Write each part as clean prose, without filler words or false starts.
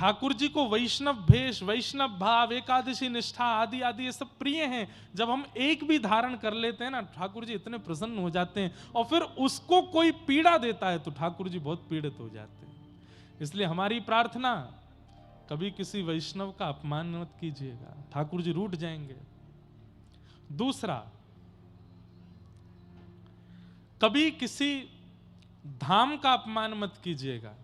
ठाकुर जी को वैष्णव भेष, वैष्णव भाव, एकादशी निष्ठा आदि आदि ये सब प्रिय हैं। जब हम एक भी धारण कर लेते हैं ना, ठाकुर जी इतने प्रसन्न हो जाते हैं, और फिर उसको कोई पीड़ा देता है तो ठाकुर जी बहुत पीड़ित हो जाते हैं। इसलिए हमारी प्रार्थना, कभी किसी वैष्णव का अपमान मत कीजिएगा, ठाकुर जी रूठ जाएंगे। दूसरा, कभी किसी धाम का अपमान मत कीजिएगा।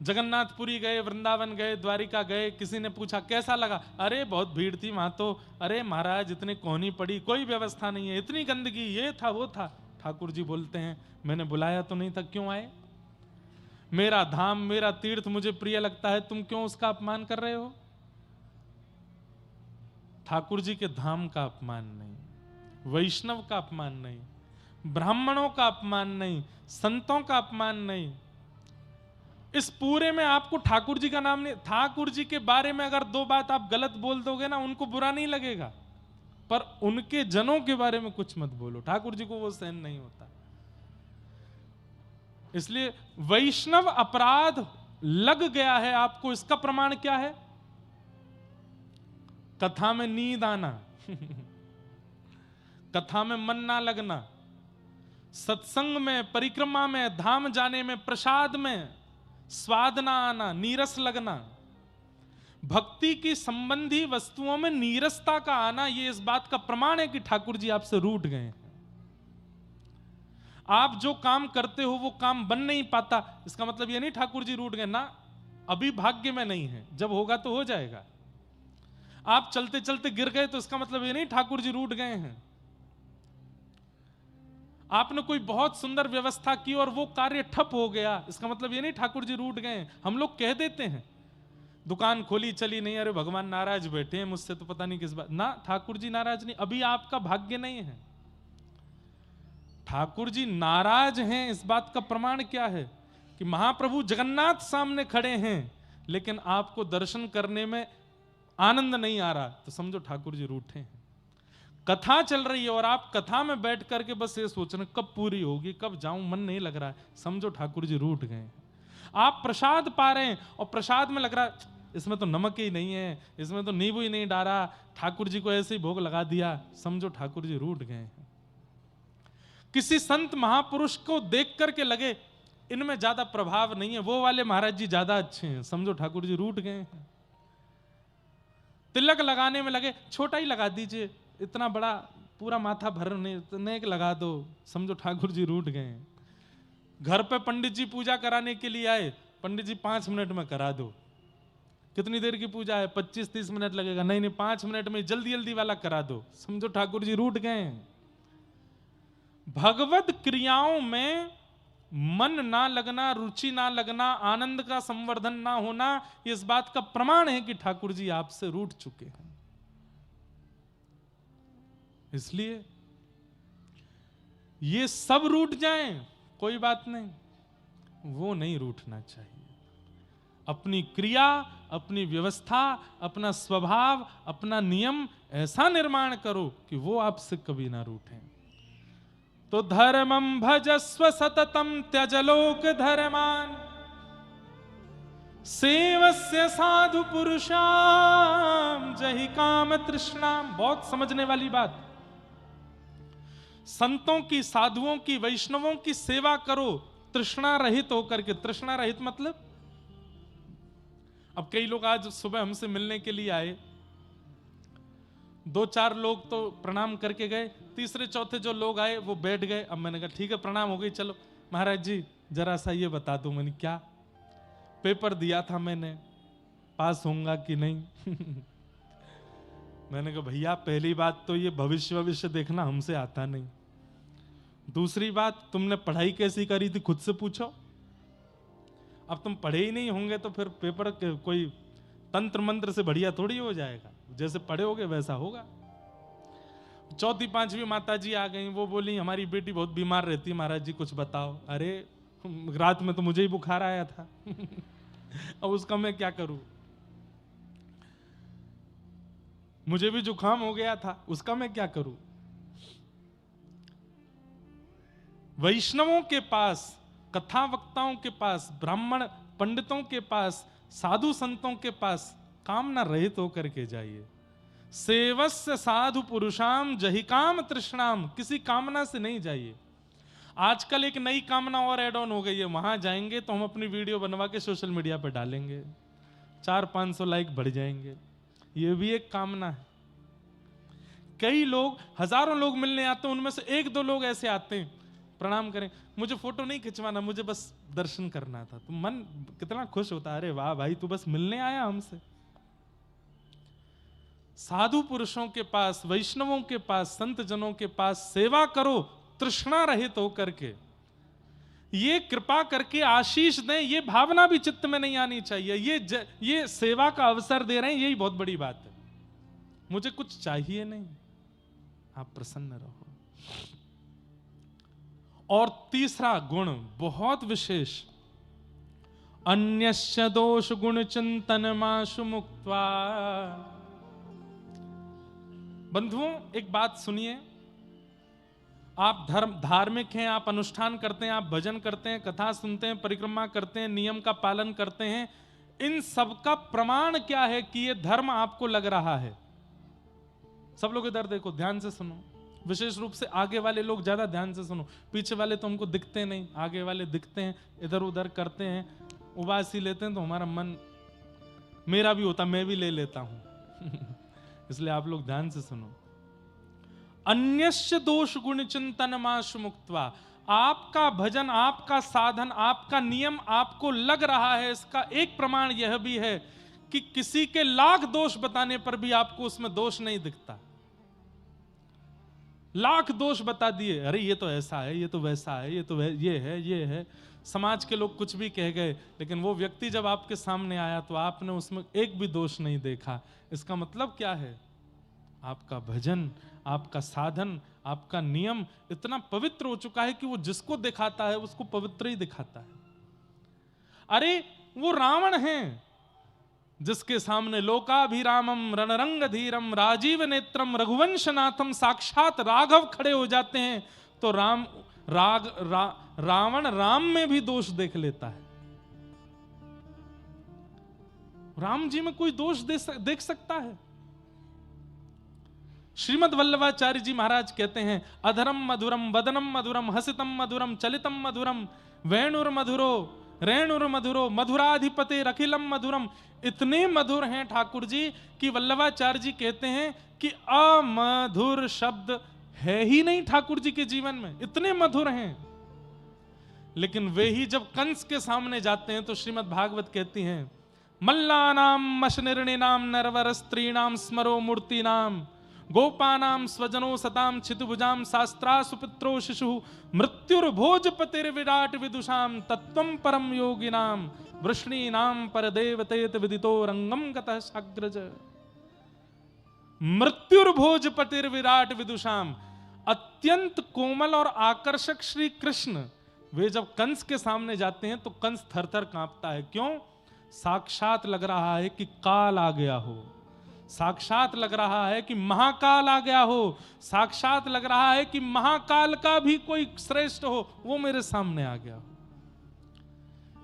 जगन्नाथपुरी गए, वृंदावन गए, द्वारिका गए, किसी ने पूछा कैसा लगा, अरे बहुत भीड़ थी वहां तो, अरे महाराज इतनी कोहनी पड़ी, कोई व्यवस्था नहीं है, इतनी गंदगी, ये था वो था। ठाकुर जी बोलते हैं मैंने बुलाया तो नहीं था, क्यों आए? मेरा धाम, मेरा तीर्थ मुझे प्रिय लगता है, तुम क्यों उसका अपमान कर रहे हो? ठाकुर जी के धाम का अपमान नहीं, वैष्णव का अपमान नहीं, ब्राह्मणों का अपमान नहीं, संतों का अपमान नहीं। इस पूरे में आपको ठाकुर जी का नाम नहीं, ठाकुर जी के बारे में अगर दो बात आप गलत बोल दोगे ना, उनको बुरा नहीं लगेगा, पर उनके जनों के बारे में कुछ मत बोलो, ठाकुर जी को वो सहन नहीं होता। इसलिए वैष्णव अपराध लग गया है आपको, इसका प्रमाण क्या है? कथा में नींद आना कथा में मन ना लगना, सत्संग में, परिक्रमा में, धाम जाने में, प्रसाद में स्वाद ना आना, नीरस लगना, भक्ति की संबंधी वस्तुओं में नीरसता का आना, ये इस बात का प्रमाण है कि ठाकुर जी आपसे रूठ गए हैं। आप जो काम करते हो वो काम बन नहीं पाता, इसका मतलब ये नहीं ठाकुर जी रूठ गए ना, अभी भाग्य में नहीं है, जब होगा तो हो जाएगा। आप चलते चलते गिर गए तो इसका मतलब ये नहीं ठाकुर जी रूठ गए हैं। आपने कोई बहुत सुंदर व्यवस्था की और वो कार्य ठप हो गया, इसका मतलब ये नहीं ठाकुर जी रूठ गए। हम लोग कह देते हैं दुकान खोली चली नहीं, अरे भगवान नाराज बैठे हैं मुझसे तो पता नहीं किस बात ना, ठाकुर जी नाराज नहीं, अभी आपका भाग्य नहीं है। ठाकुर जी नाराज हैं, इस बात का प्रमाण क्या है कि महाप्रभु जगन्नाथ सामने खड़े हैं लेकिन आपको दर्शन करने में आनंद नहीं आ रहा, तो समझो ठाकुर जी रूठे हैं। कथा चल रही है और आप कथा में बैठ करके बस ये सोच रहे कब पूरी होगी, कब जाऊं, मन नहीं लग रहा है, समझो ठाकुर जी रूठ गए। आप प्रसाद पा रहे हैं और प्रसाद में लग रहा है इसमें तो नमक ही नहीं है, इसमें तो नींबू ही नहीं डाला, ठाकुर जी को ऐसे ही भोग लगा दिया, समझो ठाकुर जी रूठ गए। किसी संत महापुरुष को देख करके लगे इनमें ज्यादा प्रभाव नहीं है, वो वाले महाराज जी ज्यादा अच्छे हैं, समझो ठाकुर जी रूठ गए। तिलक लगाने में लगे छोटा ही लगा दीजिए, इतना बड़ा पूरा माथा भरने के लगा दो, समझो ठाकुर जी रूठ गए। घर पे पंडित जी पूजा कराने के लिए आए, पंडित जी 5 मिनट में करा दो, कितनी देर की पूजा है, 25-30 मिनट लगेगा, नहीं नहीं 5 मिनट में जल्दी जल्दी वाला करा दो, समझो ठाकुर जी रूठ गए। भगवत क्रियाओं में मन ना लगना, रुचि ना लगना, आनंद का संवर्धन ना होना, इस बात का प्रमाण है कि ठाकुर जी आपसे रूठ चुके हैं। इसलिए ये सब रूठ जाएं कोई बात नहीं, वो नहीं रूठना चाहिए। अपनी क्रिया, अपनी व्यवस्था, अपना स्वभाव, अपना नियम ऐसा निर्माण करो कि वो आपसे कभी ना रूठें। तो धर्मं भजस्व सततम त्यजलोक धर्मान, सेवस्य साधु पुरुषाम जहि काम तृष्णाम। बहुत समझने वाली बात, संतों की, साधुओं की, वैष्णवों की सेवा करो तृष्णा रहित होकर के। तृष्णा रहित मतलब, अब कई लोग आज सुबह हमसे मिलने के लिए आए, 2-4 लोग तो प्रणाम करके गए, तीसरे चौथे जो लोग आए वो बैठ गए। अब मैंने कहा ठीक है प्रणाम हो गई, चलो महाराज जी जरा सा ये बता दो। मैंने क्या, पेपर दिया था मैंने, पास होऊंगा कि नहीं मैंने कहा भैया पहली बात तो ये भविष्य देखना हमसे आता नहीं, दूसरी बात तुमने पढ़ाई कैसी करी थी खुद से पूछो। अब तुम पढ़े ही नहीं होंगे तो फिर पेपर कोई तंत्र मंत्र से बढ़िया थोड़ी हो जाएगा, जैसे पढ़े होगे वैसा होगा। चौथी पांचवी माता जी आ गई, वो बोली हमारी बेटी बहुत बीमार रहती है महाराज जी कुछ बताओ। अरे रात में तो मुझे ही बुखार आया था अब उसका मैं क्या करूं, मुझे भी जुकाम हो गया था, उसका मैं क्या करूं। वैष्णवों के पास, कथा वक्ताओं के पास, ब्राह्मण पंडितों के पास साधु संतों के पास कामना रहित होकर के जाइए। सेवस्य साधु पुरुषाम जहि काम तृष्णाम, किसी कामना से नहीं जाइए। आजकल एक नई कामना और ऐड ऑन हो गई है, वहां जाएंगे तो हम अपनी वीडियो बनवा के सोशल मीडिया पर डालेंगे, 400-500 लाइक बढ़ जाएंगे। ये भी एक कामना है। कई लोग, हजारों लोग मिलने आते हैं, उनमें से 1-2 लोग ऐसे आते हैं, प्रणाम करें, मुझे फोटो नहीं खिंचवाना, मुझे बस दर्शन करना था। तो मन कितना खुश होता है, अरे वाह भाई तू बस मिलने आया हमसे। साधु पुरुषों के पास, वैष्णवों के पास, संत जनों के पास सेवा करो तृष्णा रहित होकर के। ये कृपा करके आशीष दें, ये भावना भी चित्त में नहीं आनी चाहिए। ये सेवा का अवसर दे रहे हैं, यही बहुत बड़ी बात है। मुझे कुछ चाहिए नहीं, आप प्रसन्न रहो। और तीसरा गुण बहुत विशेष, अन्यस्य दोष गुण चिंतन माशु मुक्त्वा। बंधुओं एक बात सुनिए, आप धार्मिक हैं, आप अनुष्ठान करते हैं, आप भजन करते हैं, कथा सुनते हैं, परिक्रमा करते हैं, नियम का पालन करते हैं, इन सब का प्रमाण क्या है कि ये धर्म आपको लग रहा है? सब लोग इधर देखो, ध्यान से सुनो, विशेष रूप से आगे वाले लोग ज्यादा ध्यान से सुनो। पीछे वाले तो हमको दिखते नहीं, आगे वाले दिखते हैं, इधर उधर करते हैं, उबासी लेते हैं, तो हमारा मन, मेरा भी होता, मैं भी ले लेता हूं इसलिए आप लोग ध्यान से सुनो। अन्यस्य दोष गुण चिंतन माशु मुक्त्वा। आपका भजन, आपका साधन, आपका नियम आपको लग रहा है, इसका एक प्रमाण यह भी है कि किसी के लाख दोष बताने पर भी आपको उसमें दोष नहीं दिखता। लाख दोष बता दिए, अरे ये तो ऐसा है, ये तो वैसा है, ये तो ये है। समाज के लोग कुछ भी कह गए, लेकिन वो व्यक्ति जब आपके सामने आया तो आपने उसमें एक भी दोष नहीं देखा। इसका मतलब क्या है? आपका भजन, आपका साधन, आपका नियम इतना पवित्र हो चुका है कि वो जिसको दिखाता है उसको पवित्र ही दिखाता है। अरे वो रावण है जिसके सामने लोकाभिरामम रणरंग धीरम राजीव नेत्रम रघुवंशनाथम साक्षात राघव खड़े हो जाते हैं, तो रावण राम में भी दोष देख लेता है। राम जी में कोई दोष देख सकता है? श्रीमद वल्लभाचार्य जी महाराज कहते हैं, अधरम मधुरम वदनम मधुरम हसितम मधुरम चलितम मधुरम वेणुर मधुरो रेणुर मधुरो मधुराधिपते रखिलम मधुरम। इतने मधुर हैं ठाकुर जी कि वल्लभाचार्य जी कहते हैं कि अमधुर शब्द है ही नहीं ठाकुर जी के जीवन में, इतने मधुर हैं। लेकिन वे ही जब कंस के सामने जाते हैं तो श्रीमद् भागवत कहती हैं, मल्लानाम मशनिर्णिनाम नरवर स्त्रीणाम स्मरो मूर्तिनाम गोपानाम स्वजनो सताम छितुभुजाम शास्त्रा सुपित्रो शिशु मृत्युर्भोजपतिर्विराट विदुषाम तत्वं परम योगिनाम वृष्णीनाम परदेवतेत विदितो रंगम गतः साग्रज। मृत्युर्भोजपतिर्विराट विदुषाम, अत्यंत कोमल और आकर्षक श्री कृष्ण वे जब कंस के सामने जाते हैं तो कंस थर थर कांपता है। क्यों? साक्षात लग रहा है कि काल आ गया हो, साक्षात लग रहा है कि महाकाल आ गया हो, साक्षात लग रहा है कि महाकाल का भी कोई श्रेष्ठ हो वो मेरे सामने आ गया हो।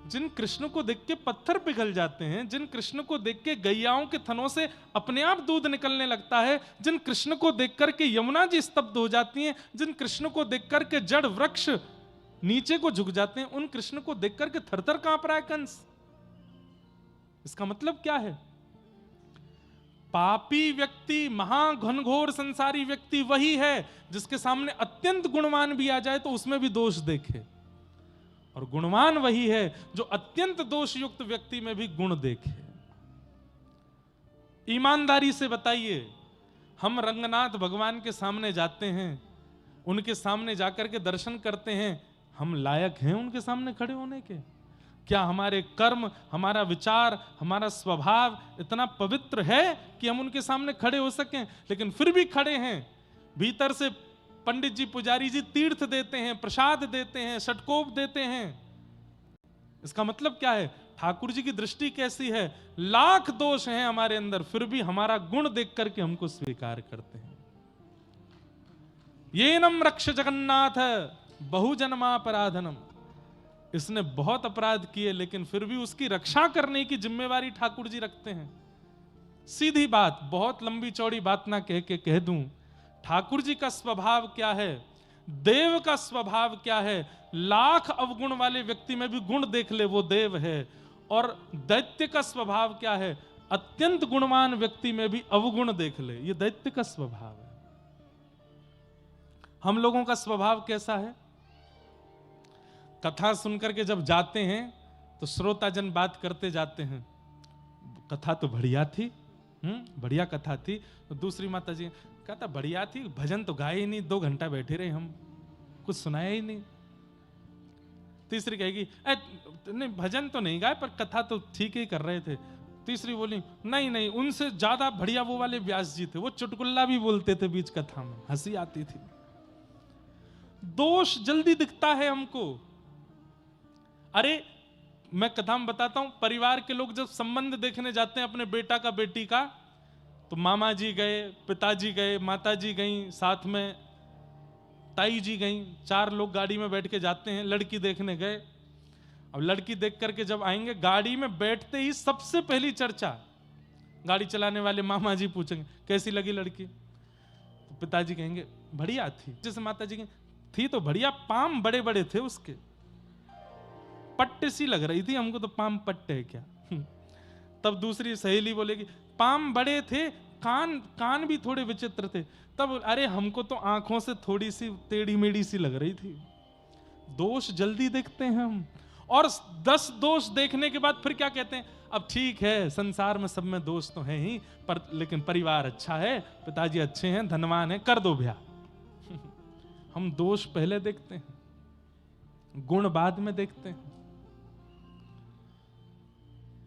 जिन कृष्ण को देख के पत्थर पिघल जाते हैं, जिन कृष्ण को देख के गैयाओं के थनों से अपने आप दूध निकलने लगता है, जिन कृष्ण को देख करके यमुना जी स्तब्ध हो जाती हैं, जिन कृष्ण को देख करके जड़ वृक्ष नीचे को झुक जाते हैं, उन कृष्ण को देख करके थरथर कांप रहा है कंस। इसका मतलब क्या है? पापी व्यक्ति, महाघनघोर संसारी व्यक्ति वही है जिसके सामने अत्यंत गुणवान भी आ जाए तो उसमें भी दोष देखे, और गुणवान वही है जो अत्यंत दोष युक्त व्यक्ति में भी गुण देखे। ईमानदारी से बताइए, हम रंगनाथ भगवान के सामने जाते हैं, उनके सामने जाकर के दर्शन करते हैं, हम लायक हैं उनके सामने खड़े होने के? क्या हमारे कर्म, हमारा विचार, हमारा स्वभाव इतना पवित्र है कि हम उनके सामने खड़े हो सकें? लेकिन फिर भी खड़े हैं। भीतर से पंडित जी, पुजारी जी तीर्थ देते हैं, प्रसाद देते हैं, षटकोप देते हैं। इसका मतलब क्या है? ठाकुर जी की दृष्टि कैसी है? लाख दोष हैं हमारे अंदर, फिर भी हमारा गुण देख करके हमको स्वीकार करते हैं। येनम रक्ष जगन्नाथ बहुजन्मापराधनम। इसने बहुत अपराध किए, लेकिन फिर भी उसकी रक्षा करने की जिम्मेवारी ठाकुर जी रखते हैं। सीधी बात, बहुत लंबी चौड़ी बात ना कह के कह दूं, ठाकुर जी का स्वभाव क्या है, देव का स्वभाव क्या है। लाख अवगुण वाले व्यक्ति में भी गुण देख ले, वो देव है। और दैत्य का स्वभाव क्या है, अत्यंत गुणवान व्यक्ति में भी अवगुण देख ले, ये दैत्य का स्वभाव है। हम लोगों का स्वभाव कैसा है, कथा सुनकर के जब जाते हैं तो श्रोताजन बात करते जाते हैं, कथा तो बढ़िया थी, बढ़िया कथा थी। तो दूसरी माता जी कहता बढ़िया थी, भजन तो गाए ही नहीं, 2 घंटा बैठे रहे हम, कुछ सुनाया ही नहीं। तीसरी कहेगी नहीं भजन तो नहीं गाए, पर कथा तो ठीक ही कर रहे थे। तीसरी बोली नहीं नहीं, उनसे ज्यादा बढ़िया वो वाले व्यास जी थे, वो चुटकुल्ला भी बोलते थे बीच कथा में, हंसी आती थी। दोष जल्दी दिखता है हमको। अरे मैं कथा में बताता हूं, परिवार के लोग जब संबंध देखने जाते हैं अपने बेटा का बेटी का, तो मामा जी गए, पिताजी गए, माता जी गई, साथ में ताई जी गई, 4 लोग गाड़ी में बैठ के जाते हैं, लड़की देखने गए। अब लड़की देख करके जब आएंगे, गाड़ी में बैठते ही सबसे पहली चर्चा, गाड़ी चलाने वाले मामा जी पूछेंगे कैसी लगी लड़की, तो पिताजी कहेंगे बढ़िया थी। जैसे माता जी थी तो बढ़िया, पाम बड़े बड़े थे उसके, पट्टे सी लग रही थी हमको तो, पाम पट्टे है क्या। तब दूसरी सहेली बोलेगी पाम बड़े थे, कान भी थोड़े विचित्र थे। तब अरे हमको तो आंखों से थोड़ी सी टेढ़ी मेढ़ी सी लग रही थी। दोष जल्दी देखते हैं हम, और 10 दोष देखने के बाद फिर क्या कहते हैं, अब ठीक है संसार में सब में दोष तो है ही, पर लेकिन परिवार अच्छा है, पिताजी अच्छे हैं, धनवान है, कर दो ब्याह। हम दोष पहले देखते हैं, गुण बाद में देखते हैं।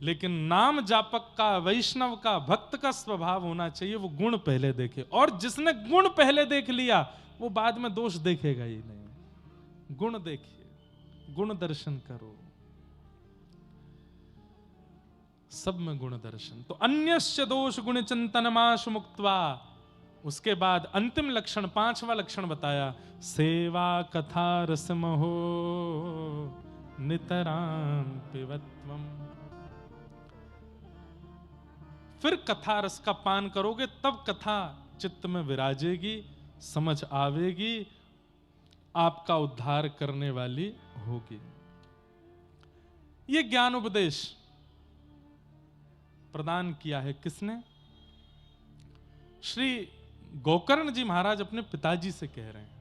लेकिन नाम जापक का, वैष्णव का, भक्त का स्वभाव होना चाहिए वो गुण पहले देखे, और जिसने गुण पहले देख लिया वो बाद में दोष देखेगा ही नहीं। गुण देखिए, गुण दर्शन करो, सब में गुण दर्शन। तो अन्यस्य दोष गुण चिंतनमाशु मुक्त्वा, उसके बाद अंतिम लक्षण, 5वां लक्षण बताया, सेवा कथा रसमहो नितराम पिबत्वम। फिर कथा रस का पान करोगे तब कथा चित्त में विराजेगी, समझ आवेगी, आपका उद्धार करने वाली होगी। यह ज्ञान उपदेश प्रदान किया है किसने? श्री गोकर्ण जी महाराज अपने पिताजी से कह रहे हैं,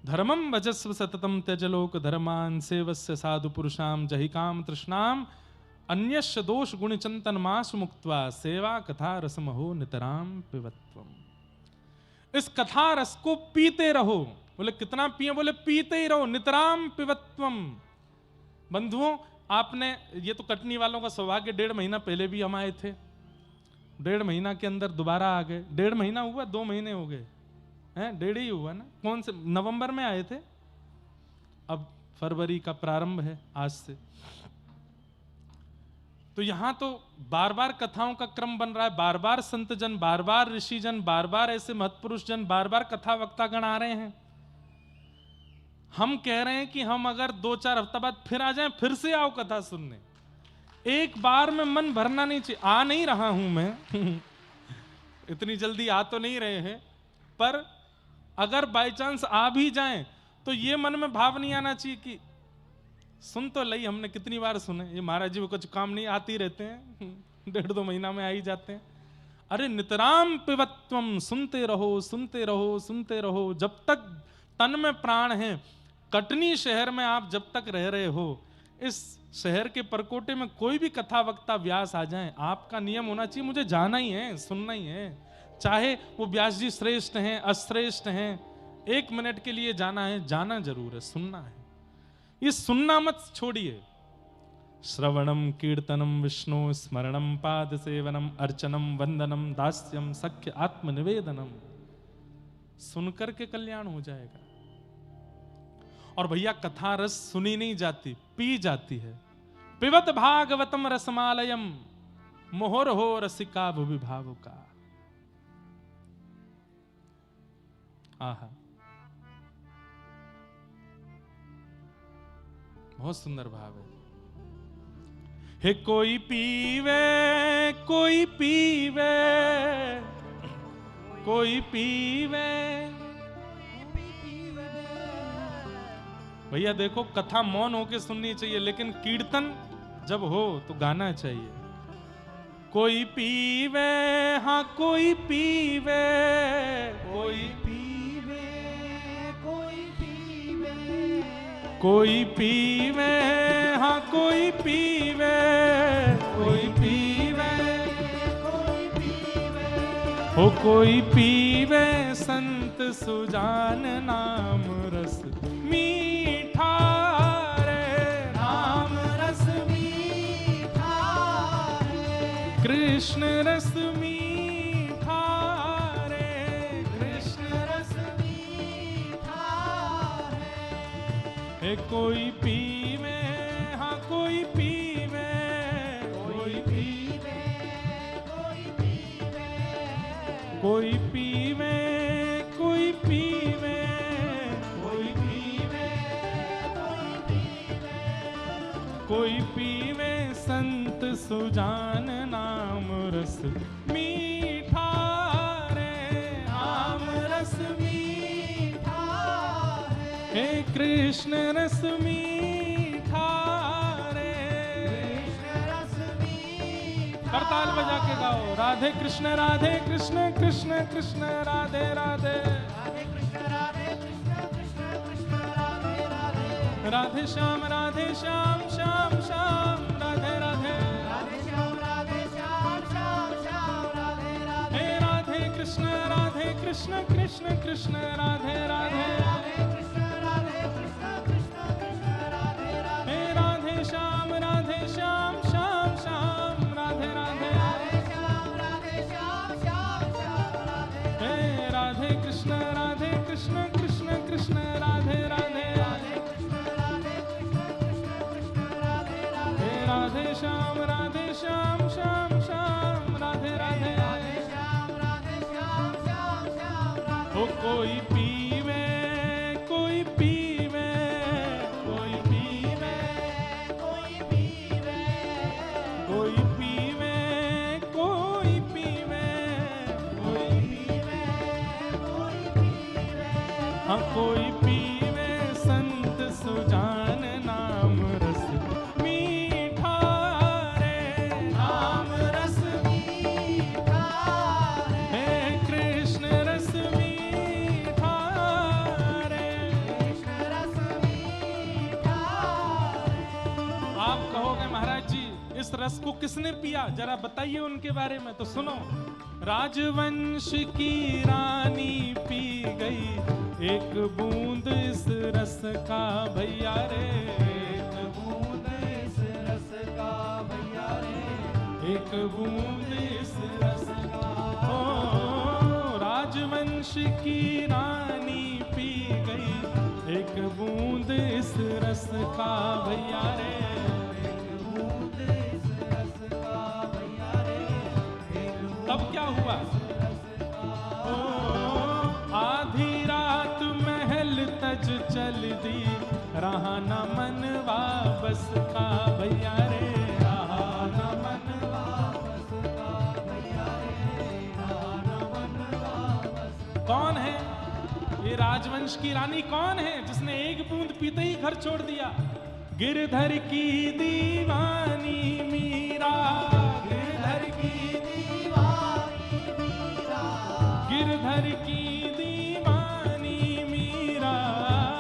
धर्मम भजस्व सततम त्यजलोक धर्मान सेवस्य साधु पुरुषाम जहि काम तृष्णाम अन्यस्य दोष गुण चिंतन मास मुक्त्वा सेवा कथा रसमहो नितराम पिबत्वम। इस कथा रस को पीते रहो। बोले कितना पिए? बोले पीते ही रहो, नितराम पिबत्वम। बंधुओं, आपने, ये तो कटनी वालों का सौभाग्य, 1.5 महीना पहले भी हम आए थे, 1.5 महीना के अंदर दोबारा आ गए। 1.5 महीना हुआ, 2 महीने हो गए हैं, 1.5 ही हुआ ना। कौन से नवंबर में आए थे, अब फरवरी का प्रारंभ है आज से। तो यहां तो बार बार कथाओं का क्रम बन रहा है, बार बार संत जन, बार बार ऋषि जन, बार बार ऐसे महत्पुरुष जन, बार बार कथा वक्ता गण आ रहे हैं। हम कह रहे हैं कि हम अगर 2-4 हफ्ता बाद फिर आ जाएं, फिर से आओ कथा सुनने। एक बार में मन भरना नहीं चाहिए। आ नहीं रहा हूं मैं इतनी जल्दी आ तो नहीं रहे हैं, पर अगर बाय चांस आ भी जाएं तो ये मन में भाव नहीं आना चाहिए कि सुन तो लई, हमने कितनी बार सुने, ये महाराज जी को कुछ काम नहीं, आते ही रहते हैं, 1.5-2 महीना में आ ही जाते हैं। अरे नितराम पिबत्वम, सुनते रहो, सुनते रहो, सुनते रहो, जब तक तन में प्राण है। कटनी शहर में आप जब तक रह रहे हो, इस शहर के परकोटे में कोई भी कथा वक्ता व्यास आ जाए, आपका नियम होना चाहिए मुझे जाना ही है, सुनना ही है। चाहे वो व्यास जी श्रेष्ठ हैं, अश्रेष्ठ हैं, 1 मिनट के लिए जाना है, जाना जरूर है, सुनना है। ये सुनना मत छोड़िए। श्रवणम कीर्तनम विष्णु स्मरणम पाद सेवनम अर्चनम वंदनम दास्यम सख्य आत्मनिवेदनम, सुनकर के कल्याण हो जाएगा। और भैया कथा रस सुनी नहीं जाती, पी जाती है। पिबत भागवतम रसमालयम मोहर हो रसिका भुवि भावुका। आहा, बहुत सुंदर भाव है। हे कोई पीवे, कोई पीवे, कोई पीवे। भैया देखो, कथा मौन होके सुननी चाहिए, लेकिन कीर्तन जब हो तो गाना चाहिए। कोई पीवे, हाँ कोई पीवे, कोई पीवे, कोई पीवे, कोई पीवे, हाँ कोई पीवे, कोई पीवे, कोई पीवे, हो कोई पीवे संत सुजान नाम रस मीठा रे, नाम रस मीठा रे, कृष्ण रस मीठा रे, कृष्ण रस मीठा रे। हे कोई पीवे, हाँ कोई पीवे, कोई पीवे, कोई पीवे, कोई पीवे, कोई पीवे, कोई पीवे, कोई पीवे, कोई पीवे संत सुजान नाम रस मीठा रे, नाम रस मीठा है, हे कृष्ण रस मीठा रे, कृष्ण रस मीठा। करताल बजा के गाओ, राधे कृष्ण कृष्ण कृष्ण राधे राधे, राधे कृष्ण कृष्ण कृष्ण राधे राधे, राधे श्याम श्याम श्याम राधे राधे, राधे श्याम श्याम श्याम राधे राधे, हे राधे कृष्ण कृष्ण कृष्ण राधे राधे, राधे कृष्ण कृष्ण कृष्ण राधे राधे, हे राधे श्याम श्याम श्याम राधे राधे, राधे श्याम श्याम राधे, हे राधे कृष्ण कृष्ण कृष्ण राधे राधे, राधे कृष्ण कृष्ण कृष्ण राधे राधे, हे राधे श्याम श्याम श्याम राधे राधे, राधे श्याम श्याम राधे। ओ कोई पीवे, कोई पीवे, कोई पीवे, कोई पीवे, कोई पीवे, कोई पीवे, कोई पीवे, कोई पीवे, हाँ कोई पीवे संत सुजान नाम रस मीठा रे, नाम रस मीठा रे, हे कृष्ण रस मीठा रे, कृष्ण रस मीठा रे। आप कहोगे महाराज जी इस रस को किसने पिया, जरा बताइए उनके बारे में। तो सुनो, राजवंश की रानी पी गई एक बूंद इस रस का भैया रे, एक बूंद इस रस का भैया रे, एक बूंद इस रस का। ओ राजवंश की रानी पी गई एक बूंद इस रस का भैया रे, एक बूंद इस रस का भैया रे। तब क्या हुआ? आधी रात महल तज चल दी, रहा न मनवा बस का भैया रे, रहा न मनवा बस का भैया रे, रहा न मनवा बस। कौन है ये राजवंश की रानी? कौन है जिसने एक बूंद पीते ही घर छोड़ दिया? गिरधर की दीवानी मीरा, गिरधर की दीवानी मीरा, गिरधर की दीवानी मीरा,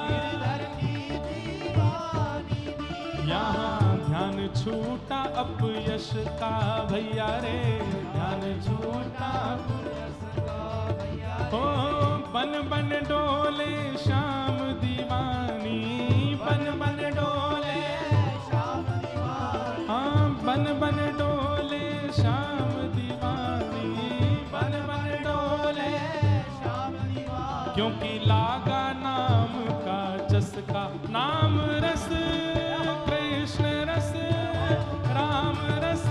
गिरधर की दीवानी मीरा। यहाँ ध्यान छूटा अपयश का भैया रे, ध्यान छूटा अपयश का भैया रे। ओ बन बन डोले श्याम दीवानी, बन बन डोले श्याम दीवानी, हाँ बन बन डोले श्याम दीवानी, बन बन डोले श्याम दीवानी। क्योंकि लागा नाम का चस्का, नाम रस कृष्ण रस, राम रस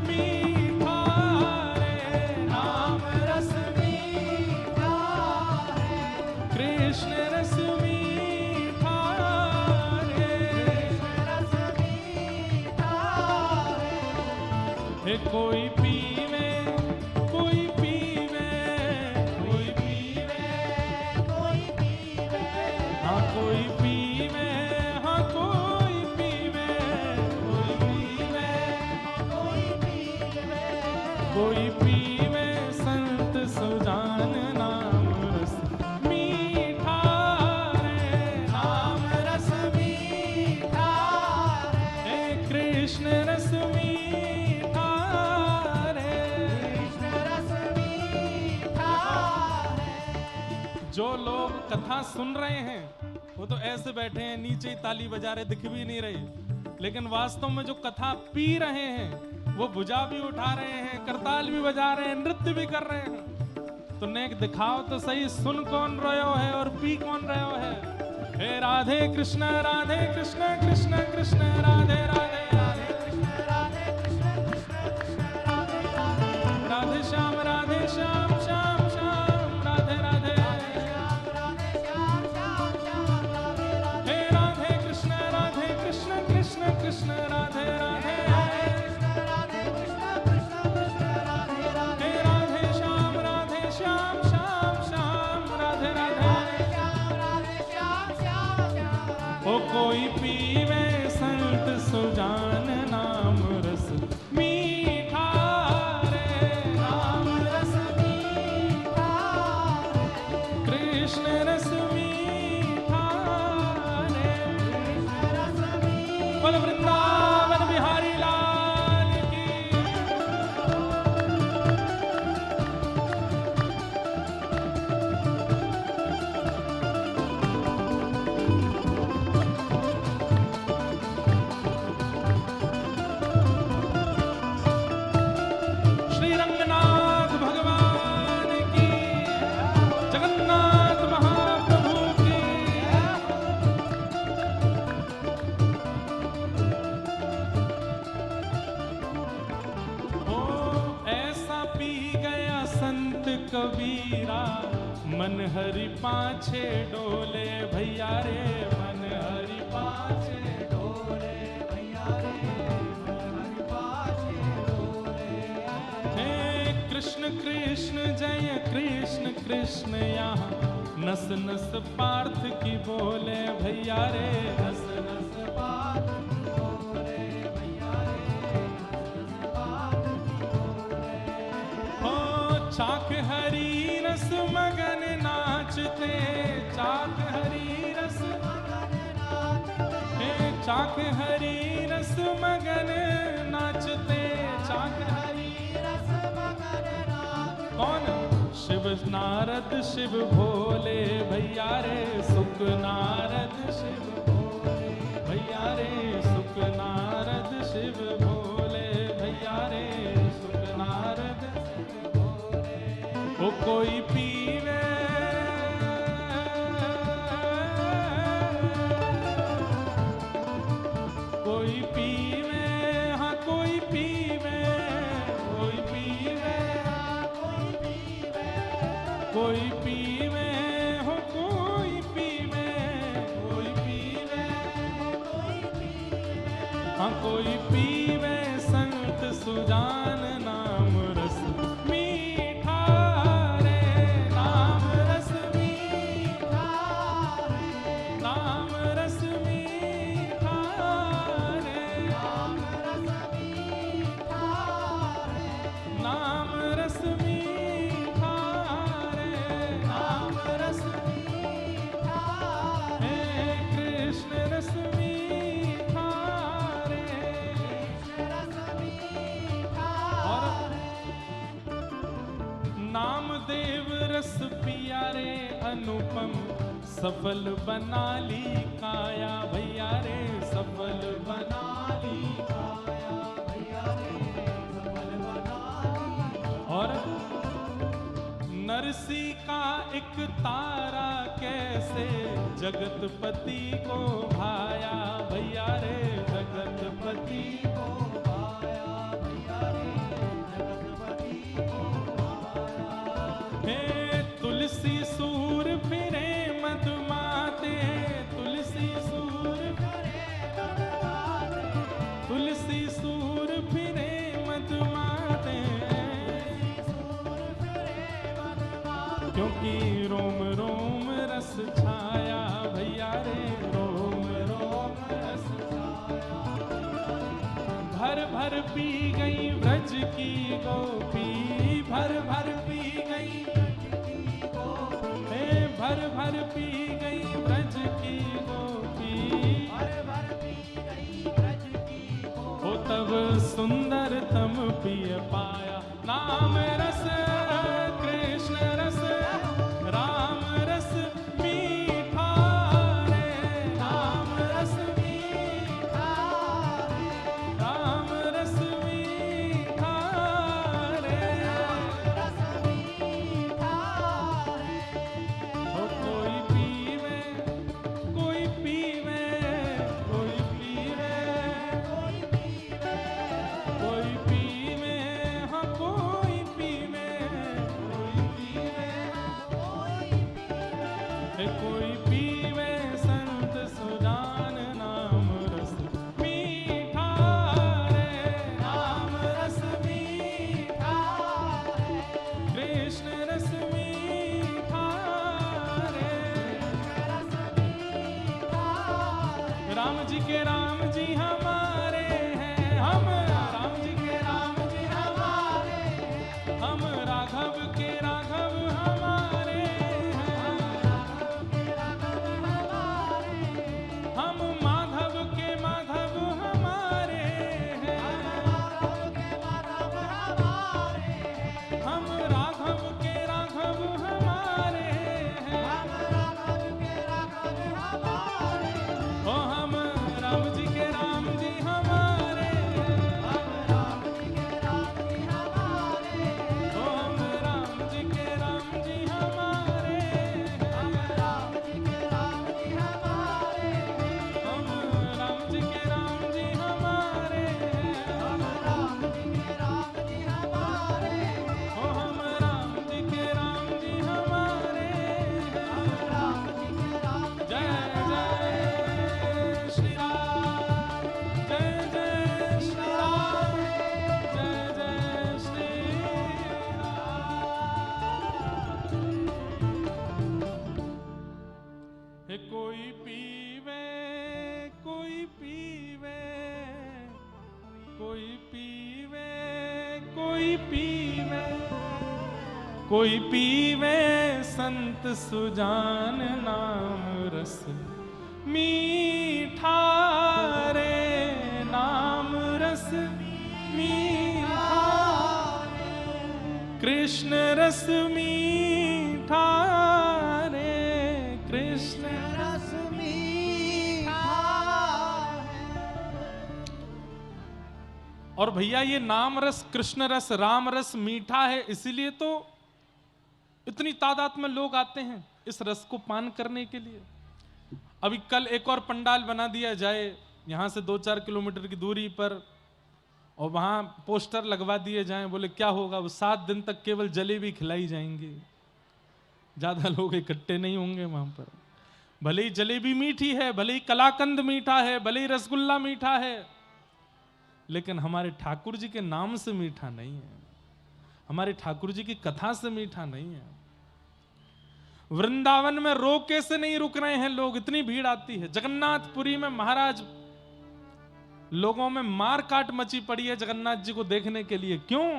मीठा रे, राम रस मीठा रे, कृष्ण रस मीठा रे, कृष्ण कोई पीवे, कोई पीवे, कोई पीवे, कोई पीवे, हाँ कोई पीवे, हाँ कोई पीवे, कोई पीवे, कोई पीवे, कोई पीवे संत सुजान नाम रस मीठा रे, नाम रस मीठा रे, कृष्ण रस मीठा रे, कृष्ण रस मीठा रे। जो लोग कथा सुन रहे हैं वो तो ऐसे बैठे हैं, नीचे ही ताली बजा रहे, दिख भी नहीं रहे, लेकिन वास्तव में जो कथा पी रहे हैं वो भुजा भी उठा रहे हैं, करताल भी बजा रहे हैं, नृत्य भी कर रहे हैं। तो नेक दिखाओ तो सही, सुन कौन रहे है और पी कौन रहे है। हे राधे कृष्ण कृष्ण कृष्ण राधे राधे, राधे कृष्ण कृष्ण कृष्ण राधे राधे, राधे श्याम श्याम श्याम राधे राधे, हे राधे कृष्ण कृष्ण कृष्ण राधे राधे, कोई पीवे संत सुजान नाम रस मीठा रे, नाम रस मीठा रे, कृष्ण रस मीठा रे, कृष्ण रस मीठा। बोल वृंदावन बिहारी लाल की। कबीरा मन हरि पाछे डोले भैया रे, मन हरि पाछे डोले भैया रे, मन हरि पाछे डोले। हे कृष्ण कृष्ण जय कृष्ण कृष्ण यहाँ नस नस पार्थ की बोले भैया रे, नस नस पार्थ की बोले भैया रे, नस नस पार्थ की बोले। हो चाक हरी रस मगन नाचते, चाक हरी रस मगन नाचते, चाक हरी रस मगन नाचते, चाक हरी रस मगन नाचते। कौन? शिव नारद शिव भोले भैया रे, सुख नारद शिव भोले भैया रे, सुख नारद शिव भोले भैया रे, सुख नारद शिव भोले। वो कोई पीवे, कोई पीवे, हाँ कोई पीवे, कोई पीवे, कोई पीवे, कोई पीवे, हो कोई पीवे, कोई पीवे, कोई पीवे, हाँ कोई पीवे संत सुजान नाम रस मीठा रे, नाम रस मीठा रे, नाम रस मीठा रे, नाम रस मीठा रे, नाम रस मीठा रे, नाम रस मीठा रे, कृष्ण रस मीठा रे, कृष्ण रस मीठा रे। नामदेव रस पिया रे अनुपम, सफल बना ली काया भैया रे, सफल बना ली काया भैया रे, सफल बना ली। और नरसी का एक तारा कैसे जगतपति को भाया भैया रे, जगतपति को भाया भैया रे, जगतपति को भाया। हे तुलसी सूर फिरे मधुमाते, तुलसी सूर फिरे मधुमाते, तुलसी सूर फिरे मधुमाते, क्योंकि रोम रोम रस छाया भैया रे, रोम रोम रस छाया। भर भर पी गई ब्रज की गोपी, भर भर पी गई ब्रज की गोपी, भर भर पी गई ब्रज की गोपी, भर भर पी गई ब्रज की गोपी। हो तब सुंदरतम पिय पाया, नाम रस कृष्ण रस राम रस मीठा रे, नाम रस मीठा रे, राम रस मीठा रे, रस मीठा रे। हो कोई पीवे, कोई पीवे, कोई पीवे, कोई पीवे, कोई पीवे, हाँ कोई पीवे, कोई पीवे, कोई पीवे, कोई पीवे संत सुजान नाम रस मीठा रे, नाम रस मीठा रे, कृष्ण रस मीठा रे, रस मीठा रे। राम जी के राम जी हमारे हैं हम, राम जी के राम जी हमारे हैं हम, राघव के राघव हमारे हैं, राघव के राघव हमारे हैं हम, माधव के माधव हमारे हैं, माधव के माधव हमारे हैं हम, राघव के राघव हमारे हैं, हम राघव के राघव हमारे हैं। ओ हम राम जी के राम जी हमारे हैं, हम राम जी के राम जी हमारे हैं। ओ हम राम जी के राम जी हमारे हैं, हम राम जी के राम जी हमारे हैं, हम राम जी के राम जी हमारे हैं, हम राम जी के राम जी हमारे हैं। ओ हम राम जी के राम जी हमारे हैं, हम राम जी के राम। जय जय श्री राम, जय जय श्री राम, जय जय श्री राम। हे कोई पीवे, कोई पीवे, कोई पीवे, कोई पीवे, कोई पीवे संत सुजान नाम रस मीठा रे, नाम रस मीठा रे, कृष्ण रस मीठा रे, कृष्ण रस मीठा है। और भैया ये नाम रस, कृष्ण रस, राम रस मीठा है, इसीलिए तो इतनी तादाद में लोग आते हैं इस रस को पान करने के लिए। अभी कल एक और पंडाल बना दिया जाए यहाँ से 2-4 किलोमीटर की दूरी पर, और वहाँ पोस्टर लगवा दिए जाएं, बोले क्या होगा, वो 7 दिन तक केवल जलेबी खिलाई जाएंगी, ज्यादा लोग इकट्ठे नहीं होंगे वहां पर। भले ही जलेबी मीठी है, भले ही कलाकंद मीठा है, भले ही रसगुल्ला मीठा है, लेकिन हमारे ठाकुर जी के नाम से मीठा नहीं है, हमारे ठाकुर जी की कथा से मीठा नहीं है। वृंदावन में रोके से नहीं रुक रहे हैं लोग, इतनी भीड़ आती है। जगन्नाथपुरी में महाराज लोगों में मार काट मची पड़ी है जगन्नाथ जी को देखने के लिए। क्यों?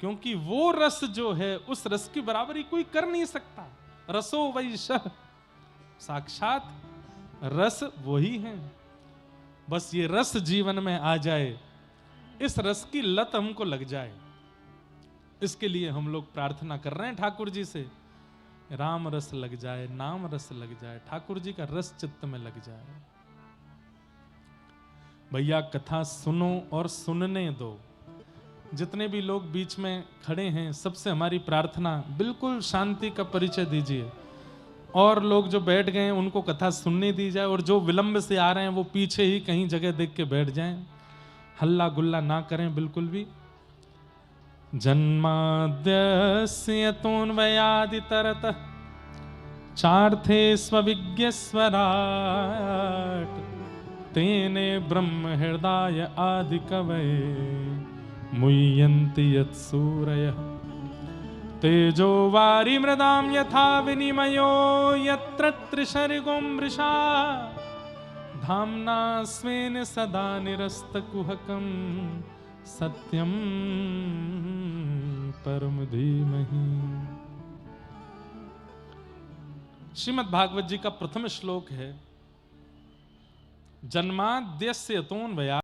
क्योंकि वो रस जो है, उस रस की बराबरी कोई कर नहीं सकता। रसो वैशः, साक्षात रस वही है। बस ये रस जीवन में आ जाए, इस रस की लत हमको लग जाए, इसके लिए हम लोग प्रार्थना कर रहे हैं ठाकुर जी से, राम रस लग जाए, नाम रस लग जाए, ठाकुर जी का रस चित्त में लग जाए। भैया कथा सुनो और सुनने दो। जितने भी लोग बीच में खड़े हैं, सबसे हमारी प्रार्थना, बिल्कुल शांति का परिचय दीजिए, और लोग जो बैठ गए हैं उनको कथा सुनने दी जाए, और जो विलंब से आ रहे हैं वो पीछे ही कहीं जगह देख के बैठ जाएं, हल्ला गुल्ला ना करें बिल्कुल भी। जन्माद्यस्य तोन्वयादितरतः चार्थे स्वविज्ञस्वराट् तेने ब्रह्म हृदय आदि कवये मुह्यन्ति यत्सूरयः तेजो वारी मृदाम यथा विनिमयो यत्र त्रिशर्गो मृषा धाम्ना स्वेन सदा निरस्तकुहकं सत्यम परम धीमहि। श्रीमद् भागवत जी का प्रथम श्लोक है, जन्माद्यस्य यतोऽन्वयात्